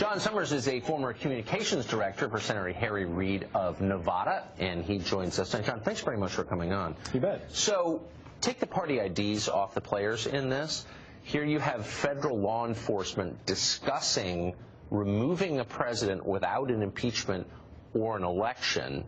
John Summers is a former communications director for Senator Harry Reid of Nevada, and he joins us. John, thanks very much for coming on. You bet. So take the party IDs off the players in this. Here you have federal law enforcement discussing removing a president without an impeachment or an election.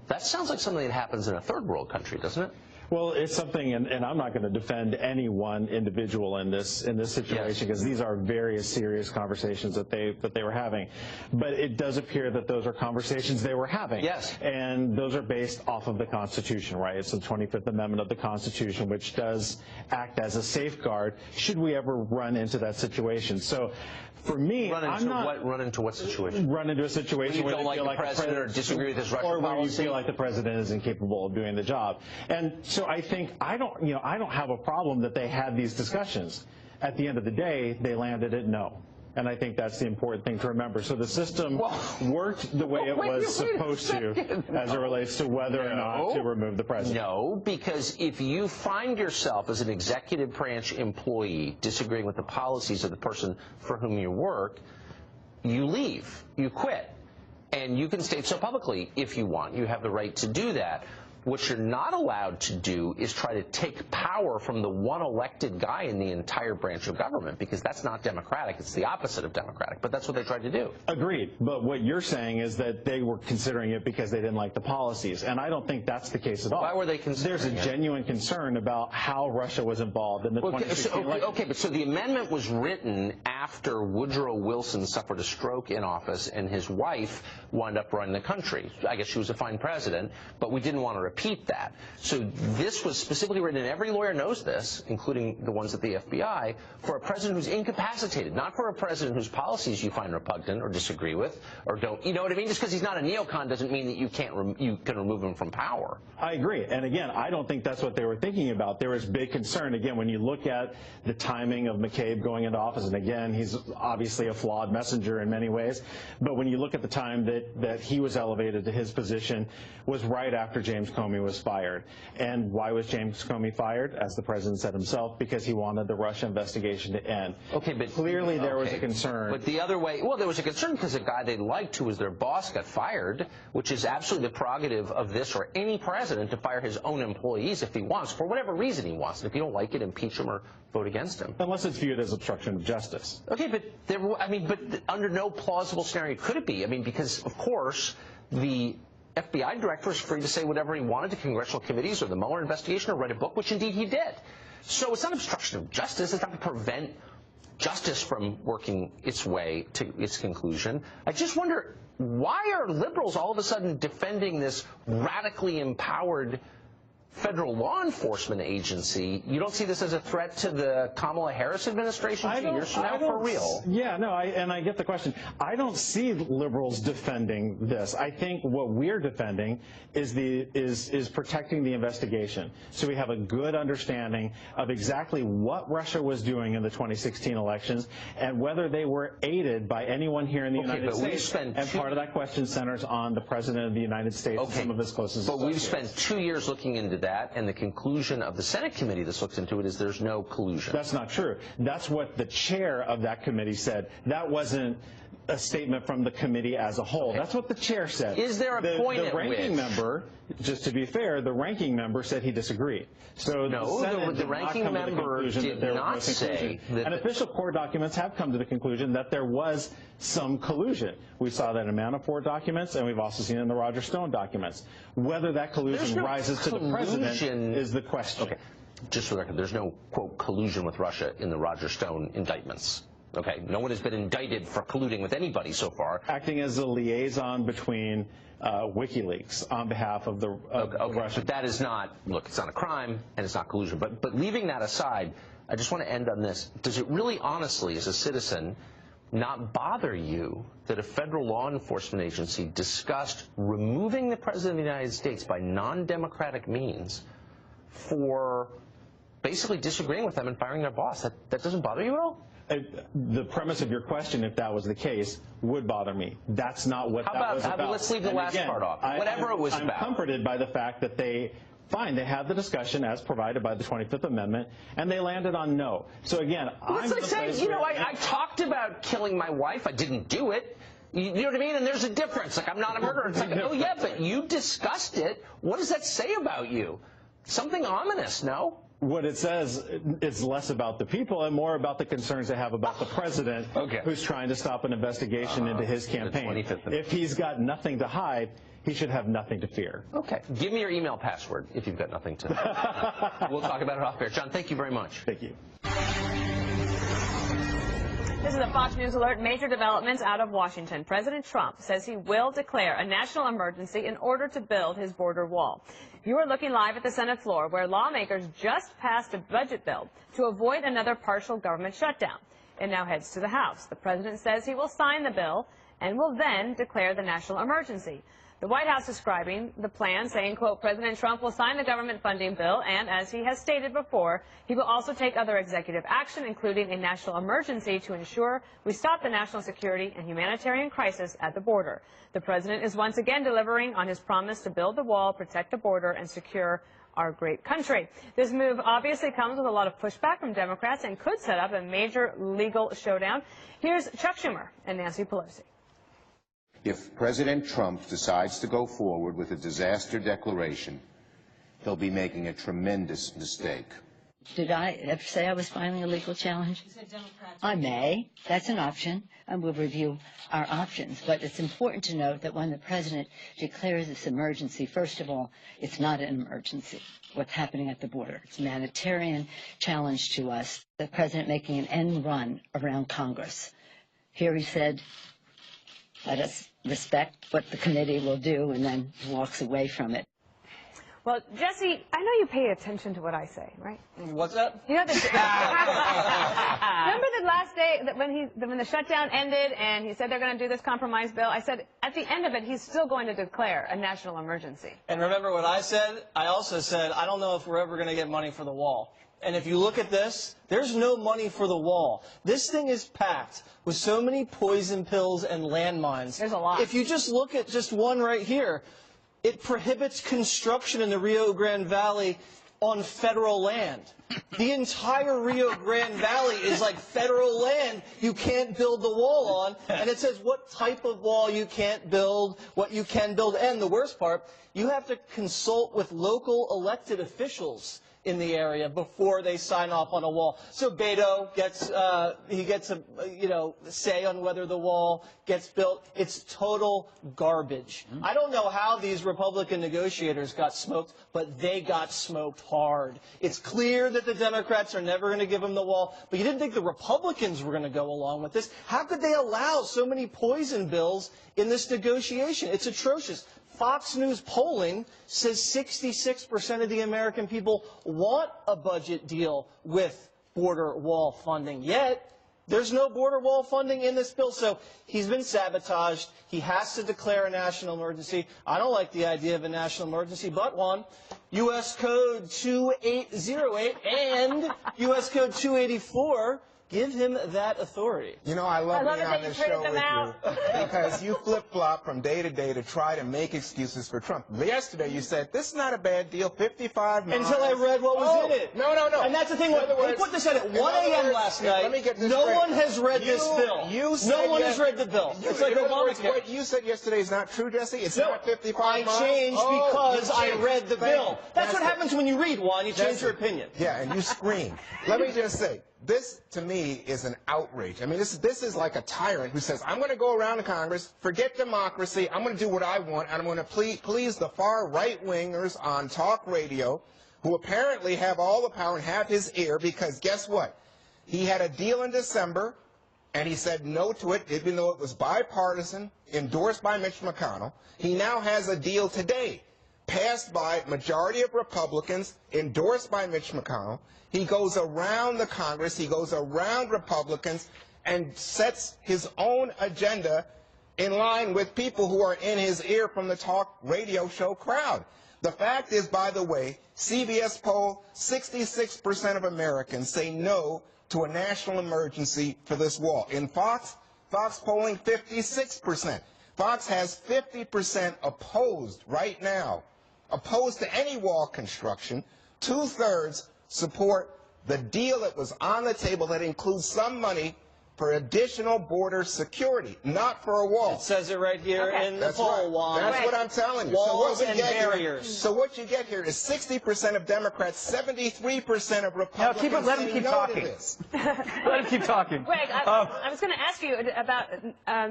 That sounds like something that happens in a third world country, doesn't it? Well, it's something, and I'm not going to defend any one individual in this situation, because these are very serious conversations that they were having. But it does appear that those are conversations they were having. Yes. And those are based off of the Constitution, right? It's the 25th Amendment of the Constitution, which does act as a safeguard should we ever run into that situation. So for me, run into what situation? Run into a situation where you don't like the president or disagree with his Russian policy, or where you feel like the president is incapable of doing the job. And so I think I don't have a problem that they had these discussions. At the end of the day, they landed at no. And I think that's the important thing to remember. So the system worked the way it was supposed to as it relates to whether or not to remove the president. No, because if you find yourself as an executive branch employee disagreeing with the policies of the person for whom you work, you leave, you quit. And you can state so publicly if you want. You have the right to do that. What you're not allowed to do is try to take power from the one elected guy in the entire branch of government, because that's not democratic. It's the opposite of democratic, but that's what they tried to do. Agreed. But what you're saying is that they were considering it because they didn't like the policies, and I don't think that's the case at all. Why were they considering There's a genuine concern about how Russia was involved in the 2016 election. Okay, but so the amendment was written after Woodrow Wilson suffered a stroke in office and his wife wound up running the country. I guess she was a fine president, but we didn't want to repeat that. So this was specifically written, and every lawyer knows this, including the ones at the FBI, for a president who's incapacitated, not for a president whose policies you find repugnant or disagree with or don't. You know what I mean? Just because he's not a neocon doesn't mean that you can remove him from power. I agree. And again, I don't think that's what they were thinking about. There was big concern. Again, when you look at the timing of McCabe going into office, and again, he's obviously a flawed messenger in many ways, but when you look at the time that he was elevated to his position was right after James Comey was fired. And why was James Comey fired? As the president said himself, because he wanted the Russia investigation to end. Okay, but clearly there was a concern. But the other way, well, there was a concern because a guy they liked, who was their boss, got fired, which is absolutely the prerogative of this or any president to fire his own employees if he wants, for whatever reason he wants. And if you don't like it, impeach him or vote against him. Unless it's viewed as obstruction of justice. Okay, but but under no plausible scenario could it be. I mean, because of course the FBI director is free to say whatever he wanted to congressional committees or the Mueller investigation or write a book, which indeed he did. So it's not obstruction of justice. It's not to prevent justice from working its way to its conclusion. I just wonder, why are liberals all of a sudden defending this radically empowered federal law enforcement agency? You don't see this as a threat to the Kamala Harris administration 2 years from now, for real? Yeah, no, and I get the question. I don't see liberals defending this. I think what we're defending is protecting the investigation. So we have a good understanding of exactly what Russia was doing in the 2016 elections and whether they were aided by anyone here in the United States. And part of that question centers on the President of the United States and some of his closest associates. But we've spent 2 years looking into that, and the conclusion of the Senate committee that looks into it is there's no collusion. That's not true. That's what the chair of that committee said. That wasn't a statement from the committee as a whole. Okay. That's what the chair said. Is there a point at which... The ranking member, just to be fair, the ranking member said he disagreed. So no, the ranking member did not say that... And official court documents have come to the conclusion that there was some collusion. We saw that in Manafort documents, and we've also seen it in the Roger Stone documents. Whether that collusion rises to the president is the question. Okay, just for the record, there's no, quote, collusion with Russia in the Roger Stone indictments. Okay, no one has been indicted for colluding with anybody so far. Acting as a liaison between WikiLeaks on behalf of the Russia. But that is not, look, it's not a crime and it's not collusion. But leaving that aside, I just want to end on this. Does it really honestly, as a citizen, not bother you that a federal law enforcement agency discussed removing the President of the United States by non-democratic means for basically disagreeing with them and firing their boss? That doesn't bother you at all? The premise of your question, if that was the case, would bother me. That's not what that was about. Let's leave the last part off. Whatever it was about. I'm comforted by the fact that they fine, they had the discussion as provided by the 25th Amendment, and they landed on no. So again, it's like saying, you know, I talked about killing my wife. I didn't do it. You know what I mean? And there's a difference. Like, I'm not a murderer. It's like, oh, yeah, but you discussed it. What does that say about you? Something ominous, no? What it says is less about the people and more about the concerns they have about the president, who's trying to stop an investigation into his campaign. If he's got nothing to hide, he should have nothing to fear. Okay. Give me your email password if you've got nothing to We'll talk about it off air. John, thank you very much. Thank you. This is a Fox News alert. Major developments out of Washington. President Trump says he will declare a national emergency in order to build his border wall. You are looking live at the Senate floor, where lawmakers just passed a budget bill to avoid another partial government shutdown. It now heads to the House. The president says he will sign the bill and will then declare the national emergency. The White House describing the plan, saying, quote, President Trump will sign the government funding bill, and as he has stated before, he will also take other executive action, including a national emergency, to ensure we stop the national security and humanitarian crisis at the border. The president is once again delivering on his promise to build the wall, protect the border, and secure our great country. This move obviously comes with a lot of pushback from Democrats and could set up a major legal showdown. Here's Chuck Schumer and Nancy Pelosi. If President Trump decides to go forward with a disaster declaration, he'll be making a tremendous mistake. Did I ever say I was filing a legal challenge? I may. That's an option, and we'll review our options. But it's important to note that when the president declares this emergency, first of all, it's not an emergency, what's happening at the border. It's a humanitarian challenge to us. The president making an end run around Congress. Here he said, let us respect what the committee will do, and then walks away from it. Well, Jesse, I know you pay attention to what I say, right? What's that? You know, remember the last day that when the shutdown ended and he said they're going to do this compromise bill? I said at the end of it, he's still going to declare a national emergency. And remember what I said? I also said, I don't know if we're ever going to get money for the wall. And if you look at this, there's no money for the wall. This thing is packed with so many poison pills and landmines. There's a lot. If you just look at just one right here, it prohibits construction in the Rio Grande Valley on federal land. The entire Rio Grande Valley is like federal land you can't build the wall on. And it says what type of wall you can't build, what you can build. And the worst part, you have to consult with local elected officials in the area before they sign off on a wall. So Beto gets a say on whether the wall gets built. It's total garbage. I don't know how these Republican negotiators got smoked, but they got smoked hard. It's clear that the Democrats are never going to give them the wall, but you didn't think the Republicans were going to go along with this. How could they allow so many poison bills in this negotiation? It's atrocious. Fox News polling says 66% of the American people want a budget deal with border wall funding. Yet, there's no border wall funding in this bill. So he's been sabotaged. He has to declare a national emergency. I don't like the idea of a national emergency, but one. U.S. Code 2808 and U.S. Code 284 give him that authority. You know, I love being on this show with you because you flip-flop from day to day to try to make excuses for Trump. Yesterday you said, this is not a bad deal, 55 miles. Until I read what was in it. No. And that's the thing. We put this in at 1 a.m. last night. Let me get this no straight. one has read this bill. No one has read the bill. It's like Obamacare. What you said yesterday is not true, Jesse? It's not 55 miles? I changed because I read the bill. That's what happens when you read one. You change your opinion. Yeah, and you scream. Let me just say, this, to me, is an outrage. I mean, this is like a tyrant who says, I'm going to go around to Congress, forget democracy, I'm going to do what I want, and I'm going to please the far right-wingers on talk radio who apparently have all the power and have his ear because guess what? He had a deal in December, and he said no to it, even though it was bipartisan, endorsed by Mitch McConnell. He now has a deal today, passed by a majority of Republicans, endorsed by Mitch McConnell. He goes around the Congress, he goes around Republicans, and sets his own agenda in line with people who are in his ear from the talk radio show crowd. The fact is, by the way, CBS poll, 66% of Americans say no to a national emergency for this wall. In Fox polling, 56%. Fox has 50% opposed right now opposed to any wall construction. 2/3 support the deal that was on the table that includes some money for additional border security, not for a wall. It says it right here in the poll, Juan. That's what I'm telling you. Walls so what and barriers. So what you get here is 60% of Democrats, 73% of Republicans. Let him keep talking. Let him keep talking. Greg, I was going to ask you about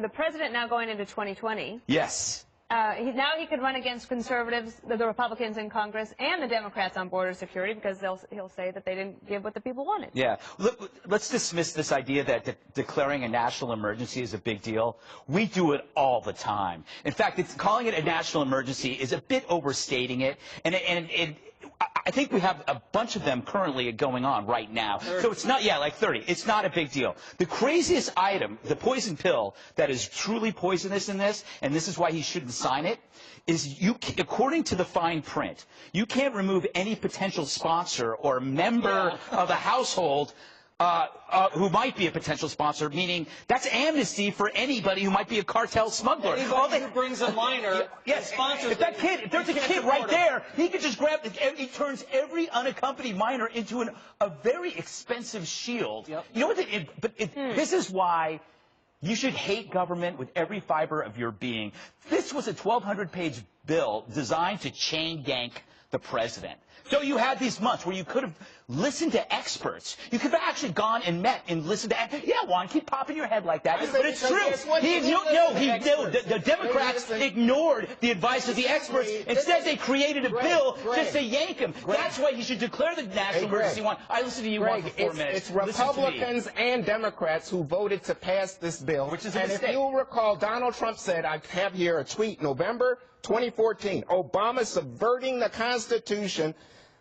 the president now going into 2020. Yes. Now he could run against conservatives, the Republicans in Congress, and the Democrats on border security because he'll say that they didn't give what the people wanted. Yeah. Let's dismiss this idea that declaring a national emergency is a big deal. We do it all the time. In fact, calling it a national emergency is a bit overstating it, and I think we have a bunch of them currently going on right now. 30. So it's not, like 30. It's not a big deal. The craziest item, the poison pill that is truly poisonous in this, and this is why he shouldn't sign it, is according to the fine print, you can't remove any potential sponsor or member of a household who might be a potential sponsor, meaning that's amnesty for anybody who might be a cartel smuggler. Anybody who brings a minor sponsors. If that kid, if there's a kid right there, he could just grab it. He turns every unaccompanied minor into a very expensive shield. Yep. You know what? This is why you should hate government with every fiber of your being. This was a 1,200-page bill designed to chain yank the president. So you had these months where you could have listened to experts. You could have actually gone and met and listened to. Yeah, Juan, keep popping your head like that. But it's true. The Democrats ignored the advice of the experts. Instead, they created a bill just to yank him. That's why he should declare the national emergency. Juan, I listened to you Juan, for 4 minutes. It's Republicans and Democrats who voted to pass this bill. Which is a and mistake. if you'll recall, Donald Trump said, I have here a tweet, November 2014, Obama subverting the Constitution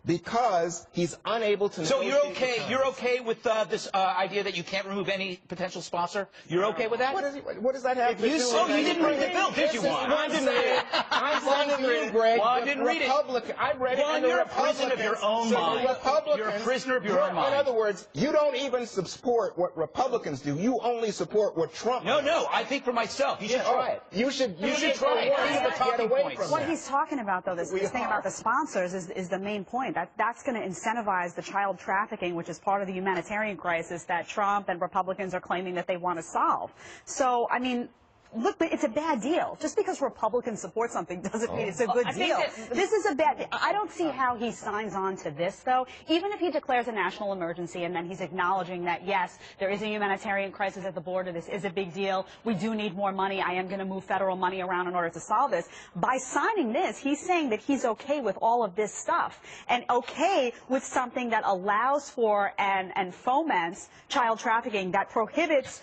because he's unable to. So you're okay? You're okay with this idea that you can't remove any potential sponsor? You're okay with that? What does that have to do with Oh, you didn't read the bill, did you, Juan? I'm saying to you, Greg. Juan didn't read it. I read it. Juan, you're a prisoner of your own mind. You're a prisoner of your own mind. In other words, you don't even support what Republicans do. You only support what Trump does. No. I think for myself, you should try it. You should try it. These are the talking points. What he's talking about, though, this thing about the sponsors is the main point. That's going to incentivize the child trafficking, which is part of the humanitarian crisis that Trump and Republicans are claiming that they want to solve. So, I mean, look, it's a bad deal. Just because Republicans support something doesn't mean it's a good deal. This is a bad. I don't see how he signs on to this, though. Even if he declares a national emergency and then he's acknowledging that, yes, there is a humanitarian crisis at the border. This is a big deal. We do need more money. I am going to move federal money around in order to solve this. By signing this, he's saying that he's okay with all of this stuff and okay with something that allows for and foments child trafficking, that prohibits,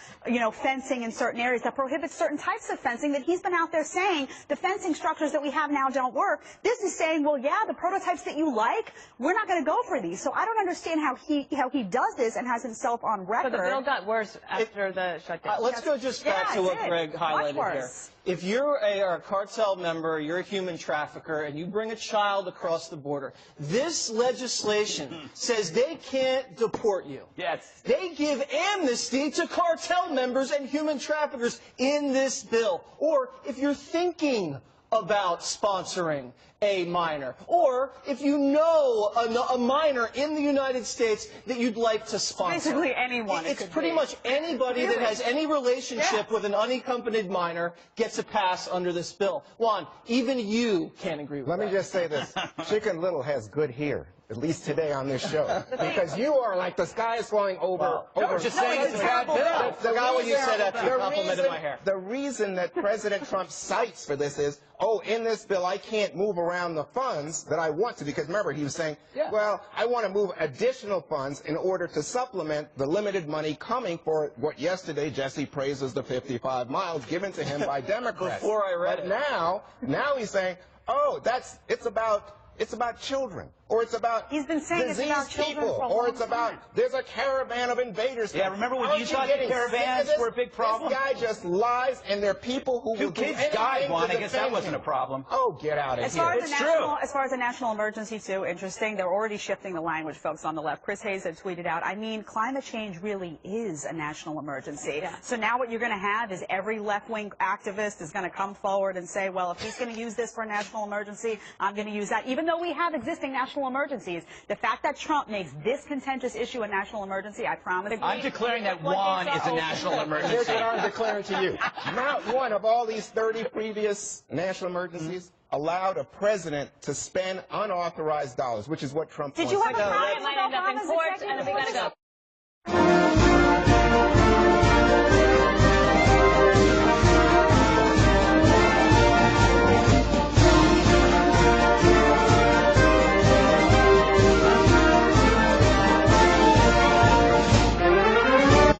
fencing in certain areas, that prohibits certain types of fencing, that he's been out there saying the fencing structures that we have now don't work. This is saying, well, yeah, the prototypes that you like, we're not going to go for these. So I don't understand how he does this and has himself on record. So the bill got worse after the shutdown. Let's go just back to what Greg highlighted here. If you're a cartel member, you're a human trafficker, and you bring a child across the border, this legislation says they can't deport you. Yes. They give amnesty to cartel members and human traffickers in this bill. Or if you're thinking about sponsoring a minor, or if you know a minor in the United States that you'd like to sponsor. Basically anyone. It's pretty much anybody that has any relationship with an unaccompanied minor gets a pass under this bill. Juan, even you can't agree with that. Let me just say this. Chicken Little has good hair, at least today on this show, because you are like the sky is falling over. Just saying it's a bad bill. I forgot what you said after you complimented my hair. The reason that President Trump cites for this is, in this bill I can't move around the funds that I want to, because remember he was saying, well, I want to move additional funds in order to supplement the limited money coming for what yesterday Jesse praised as the 55 miles given to him by Democrats. Before I read it. Now he's saying, it's about children. or it's about He's been saying it's diseased about children people, for a or long it's about time. there's a caravan of invaders. Yeah, remember when Aren't you thought the getting sick of caravans this? were a big problem? This guy just lies, and there are people who Two will do kids anything died, to Juan. I guess that defend wasn't a him. problem. Oh, get out of As here. far as, It's the national, true. as far as the national emergency, too, interesting. They're already shifting the language, folks on the left. Chris Hayes had tweeted out, I mean, climate change really is a national emergency. Yeah. So now what you're going to have is every left-wing activist is going to come forward and say, well, if he's going to use this for a national emergency, I'm going to use that. Even though we have existing national emergencies, the fact that Trump makes this contentious issue a national emergency, I promise. I'm declaring that Juan is a national Here's emergency. what I'm declaring to you. Not one of all these 30 previous national emergencies allowed a president to spend unauthorized dollars, which is what Trump Did wants you to have do. a It problem might end with up in Obama's court, executive and then we order? gotta go.